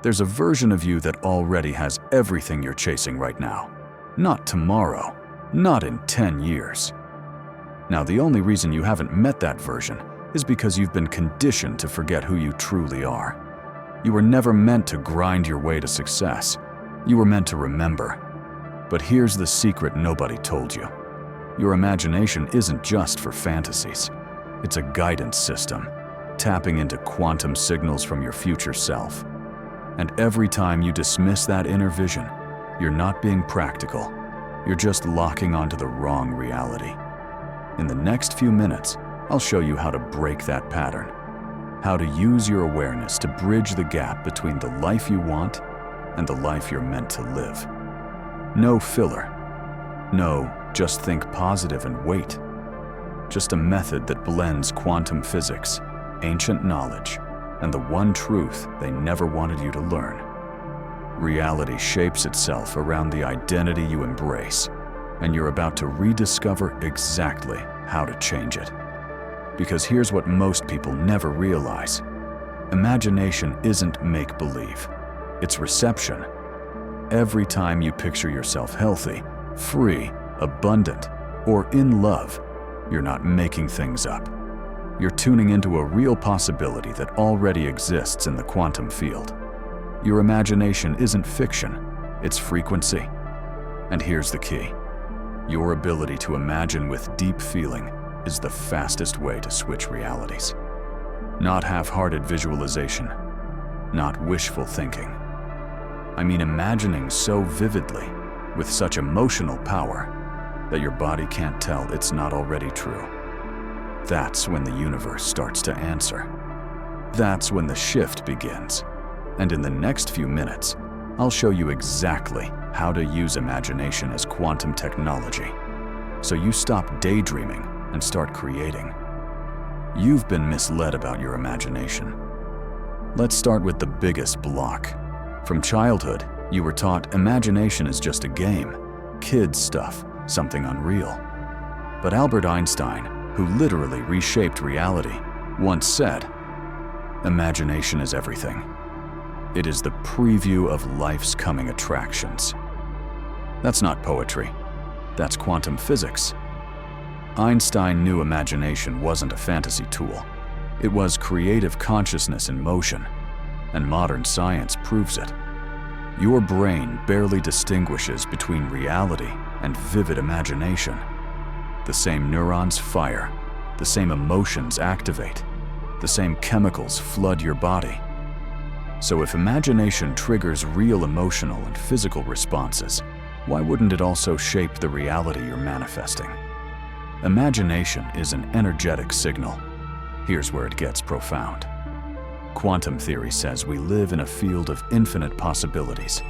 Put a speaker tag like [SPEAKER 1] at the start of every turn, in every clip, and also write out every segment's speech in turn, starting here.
[SPEAKER 1] There's a version of you that already has everything you're chasing right now. Not tomorrow, not in 10 years. Now, the only reason you haven't met that version is because you've been conditioned to forget who you truly are. You were never meant to grind your way to success. You were meant to remember. But here's the secret nobody told you. Your imagination isn't just for fantasies. It's a guidance system, tapping into quantum signals from your future self. And every time you dismiss that inner vision, you're not being practical. You're just locking onto the wrong reality. In the next few minutes, I'll show you how to break that pattern, how to use your awareness to bridge the gap between the life you want and the life you're meant to live. No filler. No, just think positive and wait. Just a method that blends quantum physics, ancient knowledge, and the one truth they never wanted you to learn. Reality shapes itself around the identity you embrace, and you're about to rediscover exactly how to change it. Because here's what most people never realize. Imagination isn't make-believe. It's reception. Every time you picture yourself healthy, free, abundant, or in love, you're not making things up. You're tuning into a real possibility that already exists in the quantum field. Your imagination isn't fiction, it's frequency. And here's the key. Your ability to imagine with deep feeling is the fastest way to switch realities. Not half-hearted visualization, not wishful thinking. I mean imagining so vividly, with such emotional power, that your body can't tell it's not already true. That's when the universe starts to answer. That's when the shift begins. And in the next few minutes, I'll show you exactly how to use imagination as quantum technology, so you stop daydreaming and start creating. You've been misled about your imagination. Let's start with the biggest block. From childhood, you were taught imagination is just a game, kids stuff, something unreal. But Albert Einstein, who literally reshaped reality, once said, "Imagination is everything. It is the preview of life's coming attractions." That's not poetry. That's quantum physics. Einstein knew imagination wasn't a fantasy tool. It was creative consciousness in motion, and modern science proves it. Your brain barely distinguishes between reality and vivid imagination. The same neurons fire, the same emotions activate, the same chemicals flood your body. So if imagination triggers real emotional and physical responses, why wouldn't it also shape the reality you're manifesting? Imagination is an energetic signal. Here's where it gets profound. Quantum theory says we live in a field of infinite possibilities.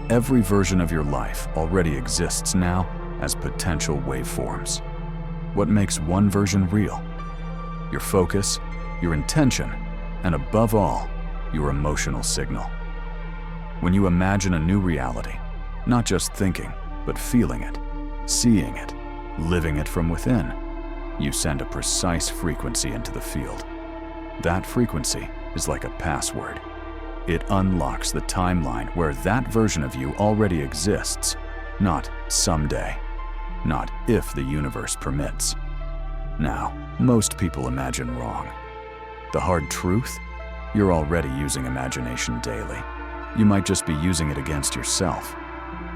[SPEAKER 1] Every version of your life already exists now as potential waveforms. What makes one version real? Your focus, your intention, and above all, your emotional signal. When you imagine a new reality, not just thinking, but feeling it, seeing it, living it from within, you send a precise frequency into the field. That frequency is like a password. It unlocks the timeline where that version of you already exists, not someday, not if the universe permits. Now, most people imagine wrong. The hard truth? You're already using imagination daily. You might just be using it against yourself,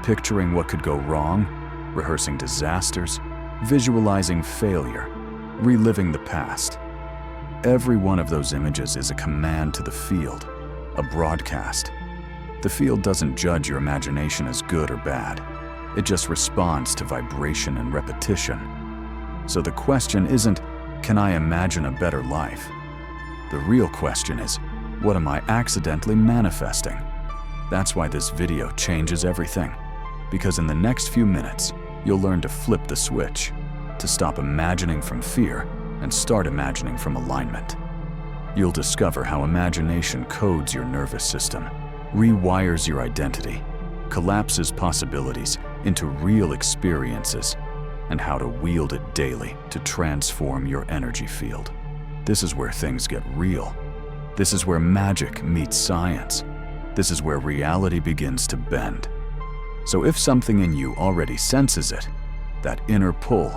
[SPEAKER 1] picturing what could go wrong, rehearsing disasters, visualizing failure, reliving the past. Every one of those images is a command to the field, a broadcast. The field doesn't judge your imagination as good or bad. It just responds to vibration and repetition. So the question isn't, can I imagine a better life? The real question is, what am I accidentally manifesting? That's why this video changes everything. Because in the next few minutes, you'll learn to flip the switch, to stop imagining from fear and start imagining from alignment. You'll discover how imagination codes your nervous system, rewires your identity, collapses possibilities into real experiences, and how to wield it daily to transform your energy field. This is where things get real. This is where magic meets science. This is where reality begins to bend. So if something in you already senses it, that inner pull,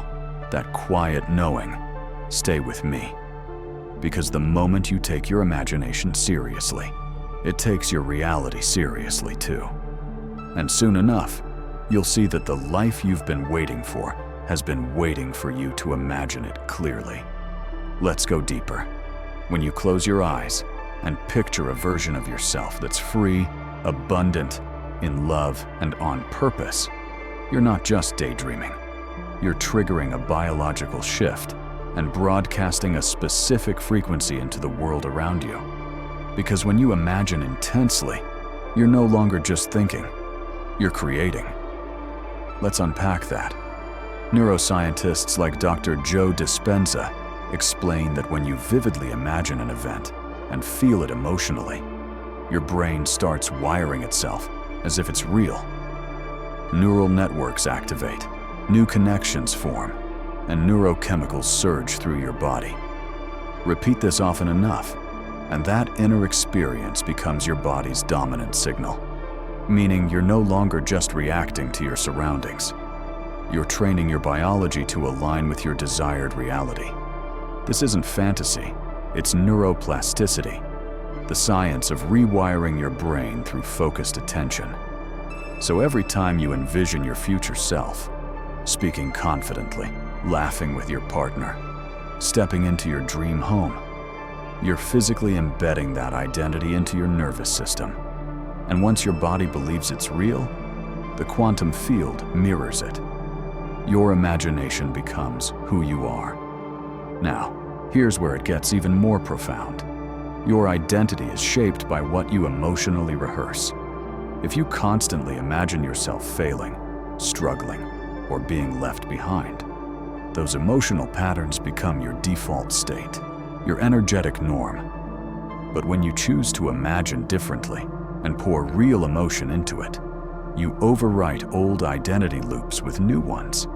[SPEAKER 1] that quiet knowing, stay with me. Because the moment you take your imagination seriously, it takes your reality seriously too. And soon enough, you'll see that the life you've been waiting for has been waiting for you to imagine it clearly. Let's go deeper. When you close your eyes and picture a version of yourself that's free, abundant, in love, and on purpose, you're not just daydreaming. You're triggering a biological shift and broadcasting a specific frequency into the world around you. Because when you imagine intensely, you're no longer just thinking, you're creating. Let's unpack that. Neuroscientists like Dr. Joe Dispenza explain that when you vividly imagine an event and feel it emotionally, your brain starts wiring itself as if it's real. Neural networks activate, new connections form, and neurochemicals surge through your body. Repeat this often enough, and that inner experience becomes your body's dominant signal, meaning you're no longer just reacting to your surroundings. You're training your biology to align with your desired reality. This isn't fantasy, it's neuroplasticity, the science of rewiring your brain through focused attention. So every time you envision your future self, speaking confidently, laughing with your partner, stepping into your dream home, you're physically embedding that identity into your nervous system. And once your body believes it's real, the quantum field mirrors it. Your imagination becomes who you are. Now, here's where it gets even more profound. Your identity is shaped by what you emotionally rehearse. If you constantly imagine yourself failing, struggling, or being left behind, those emotional patterns become your default state, your energetic norm. But when you choose to imagine differently and pour real emotion into it, you overwrite old identity loops with new ones.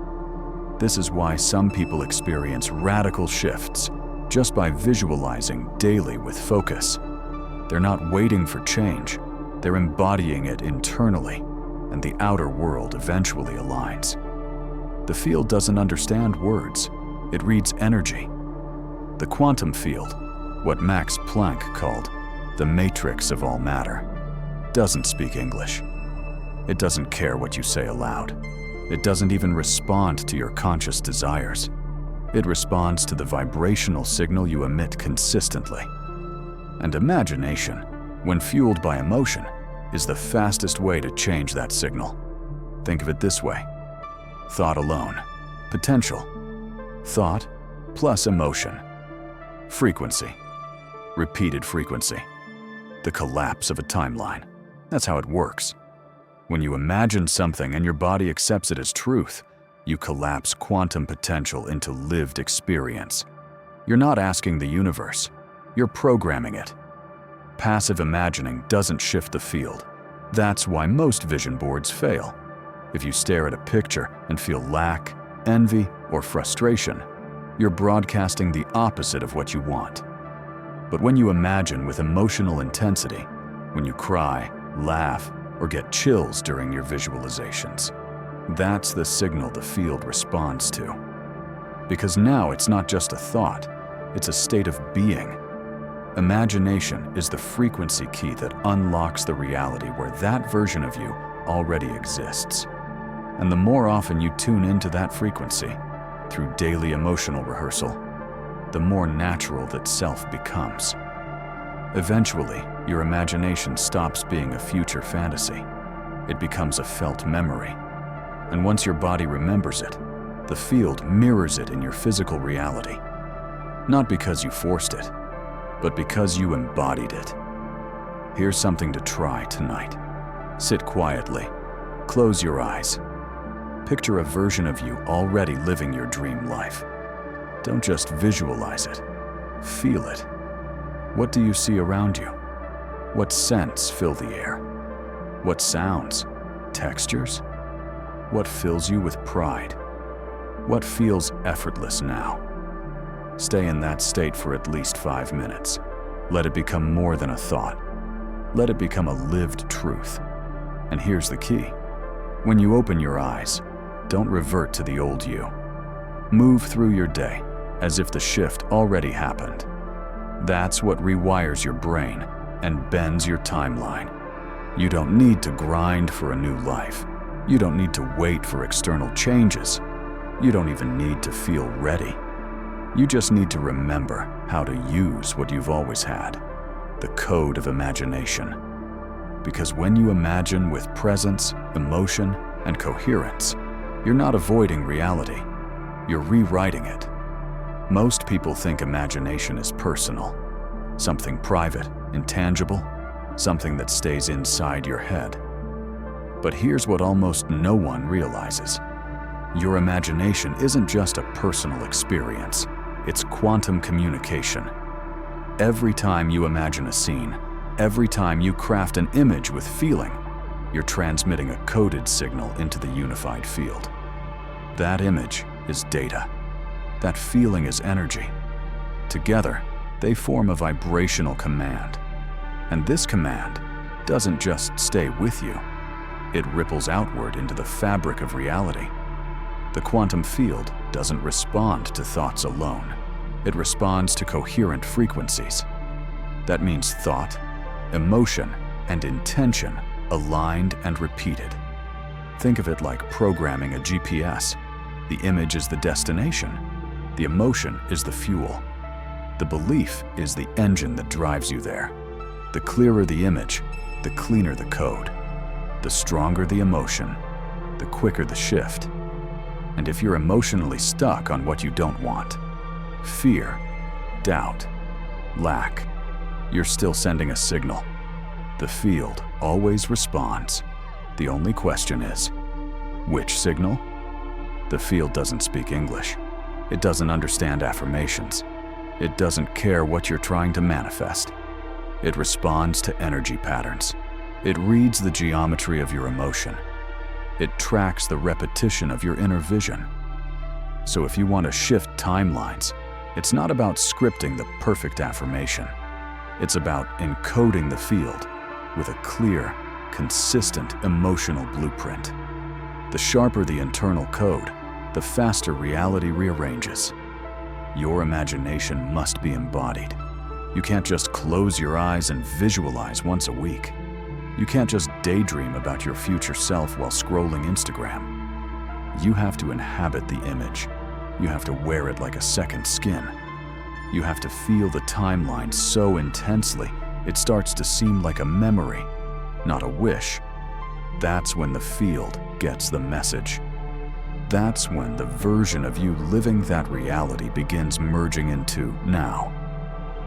[SPEAKER 1] This is why some people experience radical shifts just by visualizing daily with focus. They're not waiting for change, they're embodying it internally, and the outer world eventually aligns. The field doesn't understand words, it reads energy. The quantum field, what Max Planck called the matrix of all matter, doesn't speak English. It doesn't care what you say aloud. It doesn't even respond to your conscious desires. It responds to the vibrational signal you emit consistently. And imagination, when fueled by emotion, is the fastest way to change that signal. Think of it this way. Thought alone, potential. Thought plus emotion. Frequency. Repeated frequency. The collapse of a timeline. That's how it works. When you imagine something and your body accepts it as truth, you collapse quantum potential into lived experience. You're not asking the universe, you're programming it. Passive imagining doesn't shift the field. That's why most vision boards fail. If you stare at a picture and feel lack, envy, or frustration, you're broadcasting the opposite of what you want. But when you imagine with emotional intensity, when you cry, laugh, or get chills during your visualizations, that's the signal the field responds to. Because now it's not just a thought, it's a state of being. Imagination is the frequency key that unlocks the reality where that version of you already exists. And the more often you tune into that frequency, through daily emotional rehearsal, the more natural that self becomes. Eventually, your imagination stops being a future fantasy. It becomes a felt memory. And once your body remembers it, the field mirrors it in your physical reality. Not because you forced it, but because you embodied it. Here's something to try tonight. Sit quietly, close your eyes. Picture a version of you already living your dream life. Don't just visualize it, feel it. What do you see around you? What scents fill the air? What sounds, textures? What fills you with pride? What feels effortless now? Stay in that state for at least 5 minutes. Let it become more than a thought. Let it become a lived truth. And here's the key. When you open your eyes, don't revert to the old you. Move through your day as if the shift already happened. That's what rewires your brain and bends your timeline. You don't need to grind for a new life. You don't need to wait for external changes. You don't even need to feel ready. You just need to remember how to use what you've always had, the code of imagination. Because when you imagine with presence, emotion, and coherence, you're not avoiding reality, you're rewriting it. Most people think imagination is personal, something private, intangible, something that stays inside your head. But here's what almost no one realizes. Your imagination isn't just a personal experience, it's quantum communication. Every time you imagine a scene, every time you craft an image with feeling, you're transmitting a coded signal into the unified field. That image is data. That feeling is energy. Together, they form a vibrational command. And this command doesn't just stay with you. It ripples outward into the fabric of reality. The quantum field doesn't respond to thoughts alone. It responds to coherent frequencies. That means thought, emotion, and intention aligned and repeated. Think of it like programming a GPS. The image is the destination. The emotion is the fuel. The belief is the engine that drives you there. The clearer the image, the cleaner the code. The stronger the emotion, the quicker the shift. And if you're emotionally stuck on what you don't want, fear, doubt, lack, you're still sending a signal. The field always responds. The only question is, which signal? The field doesn't speak English. It doesn't understand affirmations. It doesn't care what you're trying to manifest. It responds to energy patterns. It reads the geometry of your emotion. It tracks the repetition of your inner vision. So if you want to shift timelines, it's not about scripting the perfect affirmation. It's about encoding the field with a clear, consistent emotional blueprint. The sharper the internal code, the faster reality rearranges. Your imagination must be embodied. You can't just close your eyes and visualize once a week. You can't just daydream about your future self while scrolling Instagram. You have to inhabit the image. You have to wear it like a second skin. You have to feel the timeline so intensely, it starts to seem like a memory, not a wish. That's when the field gets the message. That's when the version of you living that reality begins merging into now.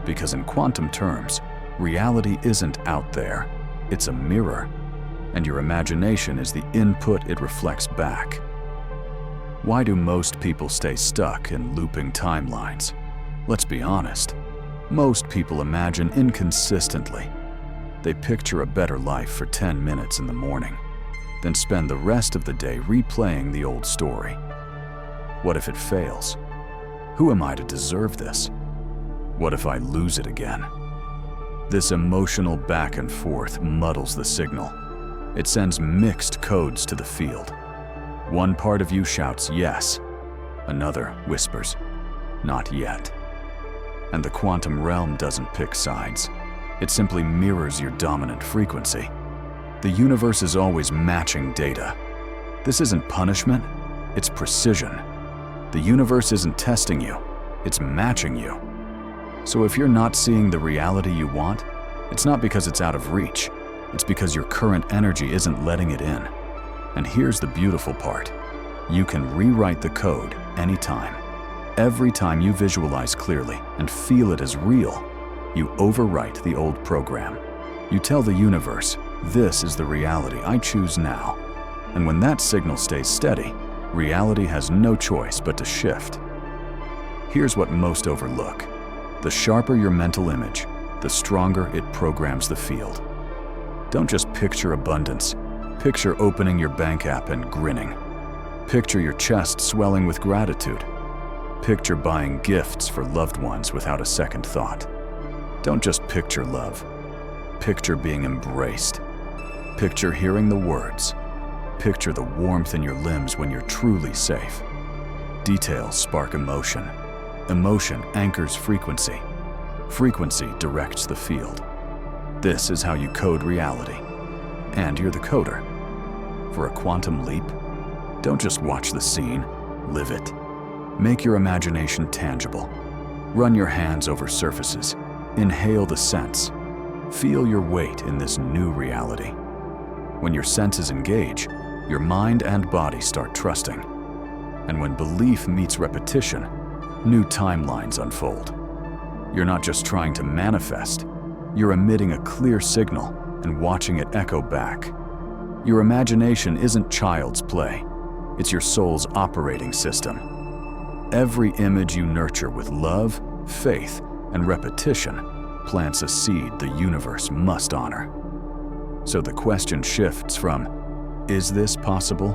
[SPEAKER 1] Because in quantum terms, reality isn't out there, it's a mirror, and your imagination is the input it reflects back. Why do most people stay stuck in looping timelines? Let's be honest. Most people imagine inconsistently. They picture a better life for 10 minutes in the morning, then spend the rest of the day replaying the old story. What if it fails? Who am I to deserve this? What if I lose it again? This emotional back and forth muddles the signal. It sends mixed codes to the field. One part of you shouts yes, another whispers, not yet. And the quantum realm doesn't pick sides. It simply mirrors your dominant frequency. The universe is always matching data. This isn't punishment, it's precision. The universe isn't testing you, it's matching you. So if you're not seeing the reality you want, it's not because it's out of reach, it's because your current energy isn't letting it in. And here's the beautiful part. You can rewrite the code anytime. Every time you visualize clearly and feel it as real, you overwrite the old program. You tell the universe, this is the reality I choose now. And when that signal stays steady, reality has no choice but to shift. Here's what most overlook. The sharper your mental image, the stronger it programs the field. Don't just picture abundance. Picture opening your bank app and grinning. Picture your chest swelling with gratitude. Picture buying gifts for loved ones without a second thought. Don't just picture love. Picture being embraced. Picture hearing the words. Picture the warmth in your limbs when you're truly safe. Details spark emotion. Emotion anchors frequency. Frequency directs the field. This is how you code reality. And you're the coder. For a quantum leap, don't just watch the scene, live it. Make your imagination tangible. Run your hands over surfaces. Inhale the sense. Feel your weight in this new reality. When your senses engage, your mind and body start trusting. And when belief meets repetition, new timelines unfold. You're not just trying to manifest, you're emitting a clear signal and watching it echo back. Your imagination isn't child's play, it's your soul's operating system. Every image you nurture with love, faith, and repetition plants a seed the universe must honor. So the question shifts from, is this possible?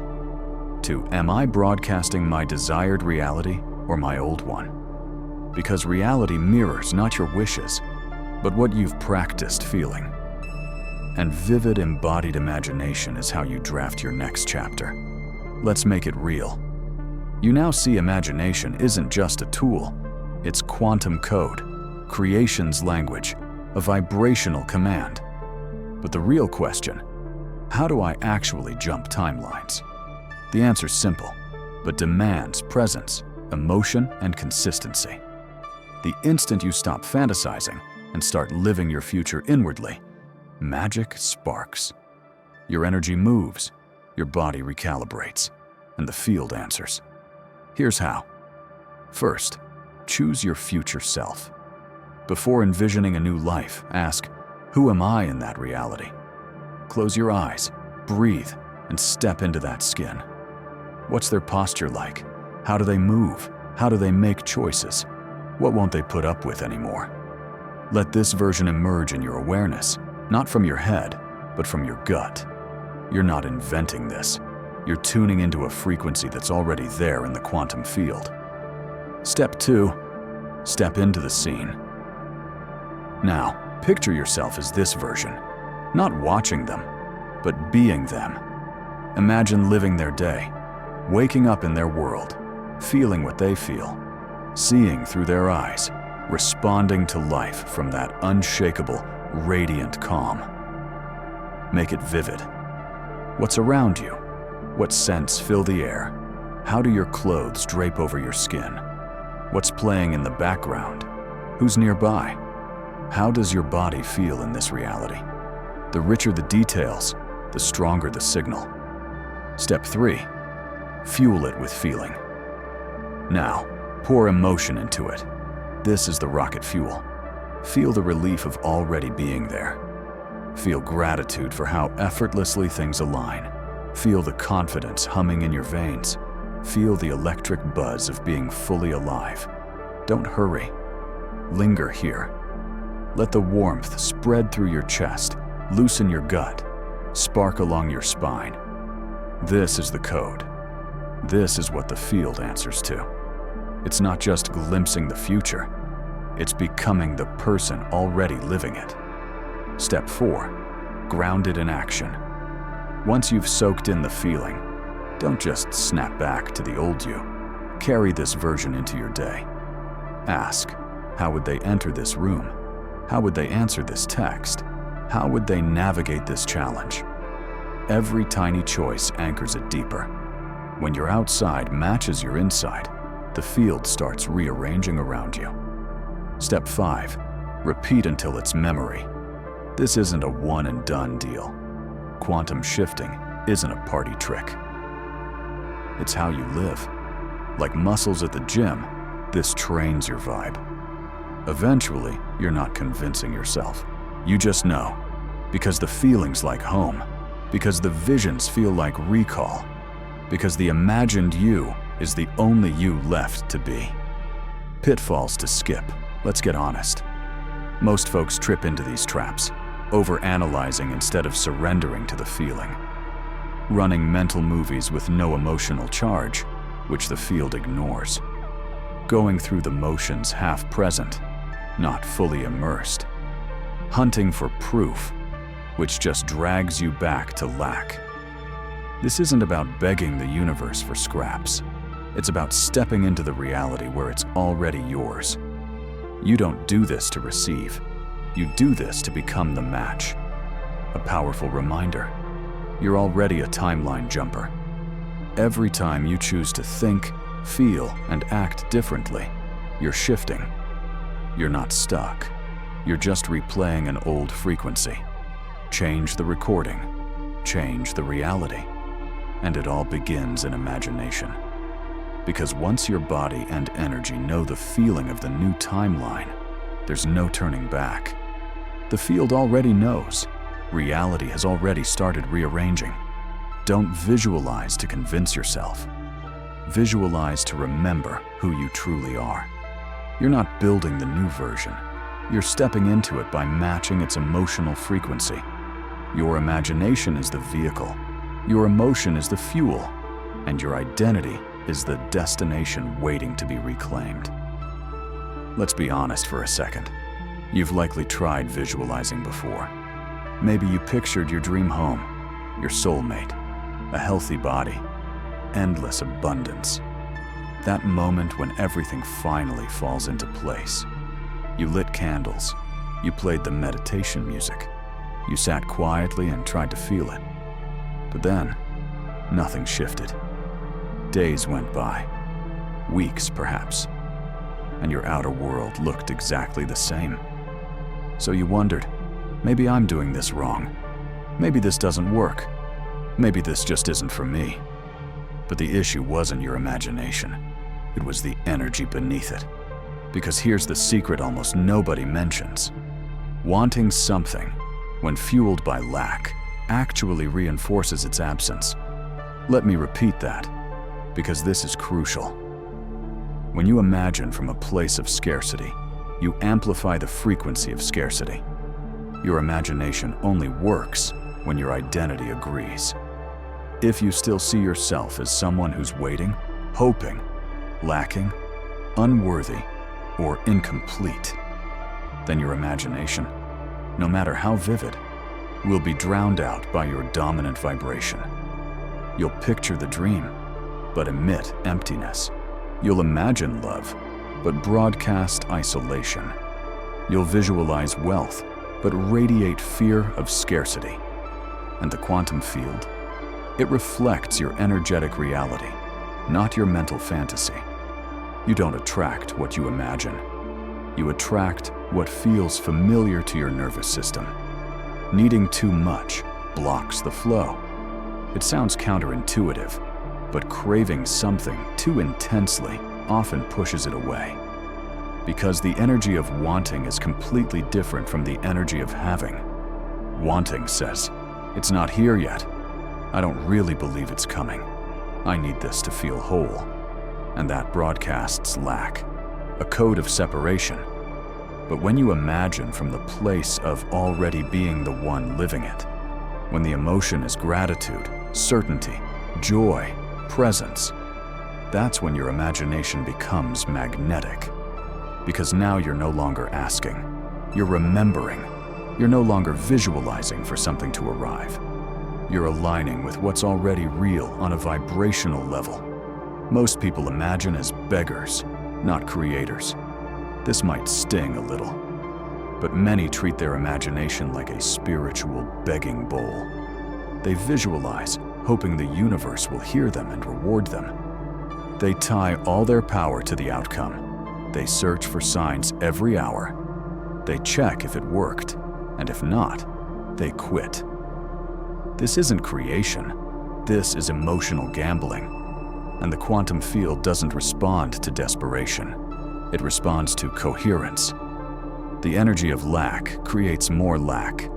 [SPEAKER 1] To, am I broadcasting my desired reality or my old one? Because reality mirrors not your wishes, but what you've practiced feeling. And vivid embodied imagination is how you draft your next chapter. Let's make it real. You now see imagination isn't just a tool, it's quantum code, creation's language, a vibrational command. But the real question, how do I actually jump timelines? The answer's simple, but demands presence, emotion, and consistency. The instant you stop fantasizing and start living your future inwardly, magic sparks. Your energy moves, your body recalibrates, and the field answers. Here's how. First, choose your future self. Before envisioning a new life, ask, who am I in that reality? Close your eyes, breathe, and step into that skin. What's their posture like? How do they move? How do they make choices? What won't they put up with anymore? Let this version emerge in your awareness, not from your head, but from your gut. You're not inventing this. You're tuning into a frequency that's already there in the quantum field. Step 2, step into the scene. Now, picture yourself as this version, not watching them, but being them. Imagine living their day, waking up in their world, feeling what they feel, seeing through their eyes, responding to life from that unshakable, radiant calm. Make it vivid. What's around you? What scents fill the air? How do your clothes drape over your skin? What's playing in the background? Who's nearby? How does your body feel in this reality? The richer the details, the stronger the signal. Step 3, fuel it with feeling. Now, pour emotion into it. This is the rocket fuel. Feel the relief of already being there. Feel gratitude for how effortlessly things align. Feel the confidence humming in your veins. Feel the electric buzz of being fully alive. Don't hurry. Linger here. Let the warmth spread through your chest, loosen your gut, spark along your spine. This is the code. This is what the field answers to. It's not just glimpsing the future, it's becoming the person already living it. Step 4, grounded in action. Once you've soaked in the feeling, don't just snap back to the old you. Carry this version into your day. Ask, how would they enter this room? How would they answer this text? How would they navigate this challenge? Every tiny choice anchors it deeper. When your outside matches your inside, the field starts rearranging around you. Step 5, repeat until it's memory. This isn't a one and done deal. Quantum shifting isn't a party trick. It's how you live. Like muscles at the gym, this trains your vibe. Eventually, you're not convincing yourself. You just know, because the feeling's like home, because the visions feel like recall, because the imagined you is the only you left to be. Pitfalls to skip. Let's get honest. Most folks trip into these traps, overanalyzing instead of surrendering to the feeling. Running mental movies with no emotional charge, which the field ignores. Going through the motions half present, not fully immersed. hunting for proof, which just drags you back to lack. This isn't about begging the universe for scraps. It's about stepping into the reality where it's already yours. You don't do this to receive. You do this to become the match. A powerful reminder. You're already a timeline jumper. Every time you choose to think, feel, and act differently, you're shifting. You're not stuck. You're just replaying an old frequency. Change the recording. Change the reality. And it all begins in imagination. Because once your body and energy know the feeling of the new timeline, there's no turning back. The field already knows. Reality has already started rearranging. Don't visualize to convince yourself. Visualize to remember who you truly are. You're not building the new version. You're stepping into it by matching its emotional frequency. Your imagination is the vehicle. Your emotion is the fuel. And your identity is the destination waiting to be reclaimed. Let's be honest for a second. You've likely tried visualizing before. Maybe you pictured your dream home, your soulmate, a healthy body, endless abundance. That moment when everything finally falls into place. You lit candles. You played the meditation music. You sat quietly and tried to feel it. But then, nothing shifted. Days went by, weeks perhaps, and your outer world looked exactly the same. So you wondered, maybe I'm doing this wrong. Maybe this doesn't work. Maybe this just isn't for me. But the issue wasn't your imagination. It was the energy beneath it. Because here's the secret almost nobody mentions. Wanting something, when fueled by lack, actually reinforces its absence. Let me repeat that, because this is crucial. When you imagine from a place of scarcity, you amplify the frequency of scarcity. Your imagination only works when your identity agrees. If you still see yourself as someone who's waiting, hoping, lacking, unworthy, or incomplete, then your imagination, no matter how vivid, will be drowned out by your dominant vibration. You'll picture the dream, but emit emptiness. You'll imagine love, but broadcast isolation. You'll visualize wealth, but radiate fear of scarcity. And the quantum field? It reflects your energetic reality, not your mental fantasy. You don't attract what you imagine. You attract what feels familiar to your nervous system. Needing too much blocks the flow. It sounds counterintuitive, but craving something too intensely often pushes it away. Because the energy of wanting is completely different from the energy of having. Wanting says, "It's not here yet. I don't really believe it's coming. I need this to feel whole." And that broadcasts lack, a code of separation. But when you imagine from the place of already being the one living it, when the emotion is gratitude, certainty, joy, presence, that's when your imagination becomes magnetic. Because now you're no longer asking, you're remembering. You're no longer visualizing for something to arrive. You're aligning with what's already real on a vibrational level. Most people imagine as beggars, not creators. This might sting a little, but many treat their imagination like a spiritual begging bowl. They visualize, hoping the universe will hear them and reward them. They tie all their power to the outcome. They search for signs every hour. They check if it worked, and if not, they quit. This isn't creation. This is emotional gambling. And the quantum field doesn't respond to desperation. It responds to coherence. The energy of lack creates more lack.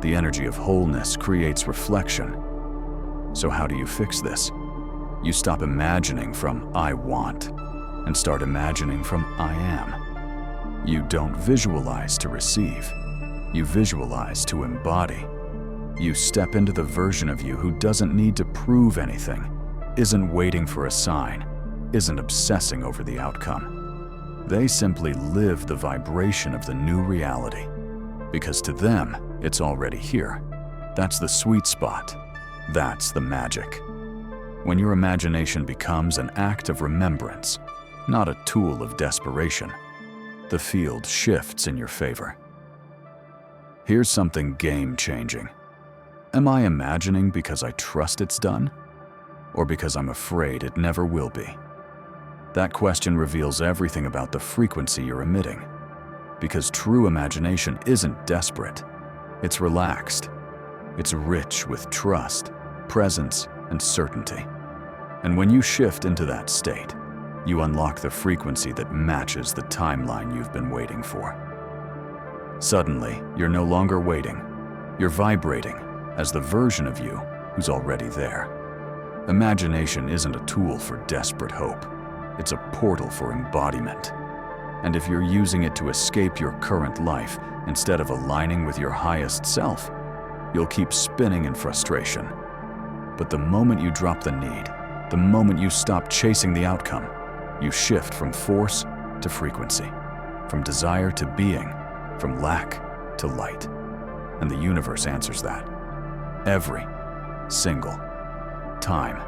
[SPEAKER 1] The energy of wholeness creates reflection. So how do you fix this? You stop imagining from "I want" and start imagining from "I am." You don't visualize to receive. You visualize to embody. You step into the version of you who doesn't need to prove anything, isn't waiting for a sign, isn't obsessing over the outcome. They simply live the vibration of the new reality. Because to them, it's already here. That's the sweet spot. That's the magic. When your imagination becomes an act of remembrance, not a tool of desperation, the field shifts in your favor. Here's something game-changing. Am I imagining because I trust it's done? Or because I'm afraid it never will be? That question reveals everything about the frequency you're emitting. Because true imagination isn't desperate. It's relaxed. It's rich with trust, presence, and certainty. And when you shift into that state, you unlock the frequency that matches the timeline you've been waiting for. Suddenly, you're no longer waiting. You're vibrating as the version of you who's already there. Imagination isn't a tool for desperate hope. It's a portal for embodiment. And if you're using it to escape your current life instead of aligning with your highest self, you'll keep spinning in frustration. But the moment you drop the need, the moment you stop chasing the outcome, you shift from force to frequency, from desire to being, from lack to light. And the universe answers that. Every single time.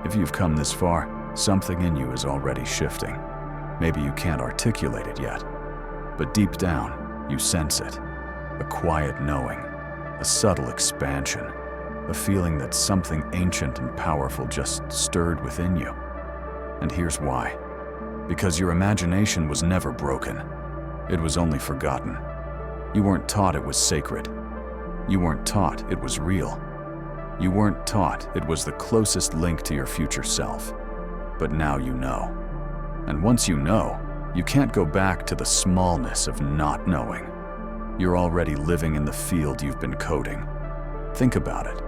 [SPEAKER 1] If you've come this far, something in you is already shifting. Maybe you can't articulate it yet, but deep down, you sense it. A quiet knowing, a subtle expansion, a feeling that something ancient and powerful just stirred within you. And here's why. Because your imagination was never broken. It was only forgotten. You weren't taught it was sacred. You weren't taught it was real. You weren't taught it was the closest link to your future self. But now you know. And once you know, you can't go back to the smallness of not knowing. You're already living in the field you've been coding. Think about it.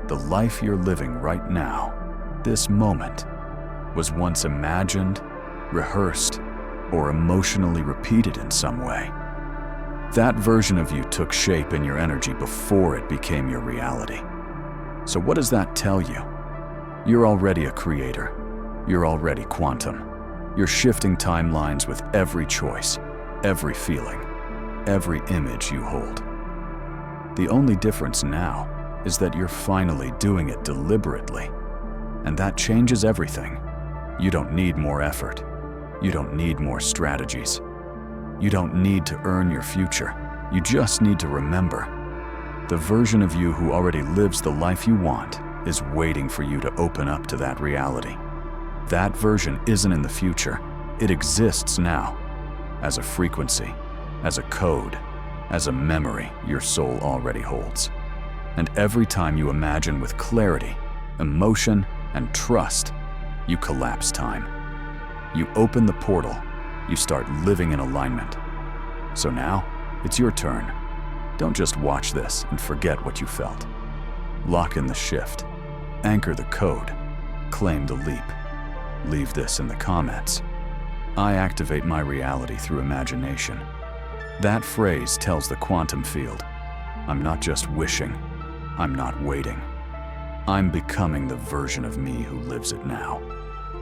[SPEAKER 1] The life you're living right now, this moment, was once imagined, rehearsed, or emotionally repeated in some way. That version of you took shape in your energy before it became your reality. So what does that tell you? You're already a creator. You're already quantum. You're shifting timelines with every choice, every feeling, every image you hold. The only difference now is that you're finally doing it deliberately. And that changes everything. You don't need more effort. You don't need more strategies. You don't need to earn your future. You just need to remember. The version of you who already lives the life you want is waiting for you to open up to that reality. That version isn't in the future. It exists now, as a frequency, as a code, as a memory your soul already holds. And every time you imagine with clarity, emotion, and trust, you collapse time. You open the portal, you start living in alignment. So now, it's your turn. Don't just watch this and forget what you felt. Lock in the shift, anchor the code, claim the leap. Leave this in the comments. I activate my reality through imagination. That phrase tells the quantum field, I'm not just wishing, I'm not waiting. I'm becoming the version of me who lives it now.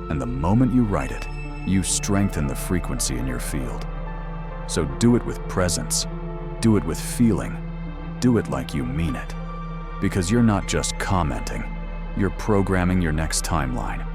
[SPEAKER 1] And the moment you write it, you strengthen the frequency in your field. So do it with presence, do it with feeling, do it like you mean it. Because you're not just commenting, you're programming your next timeline.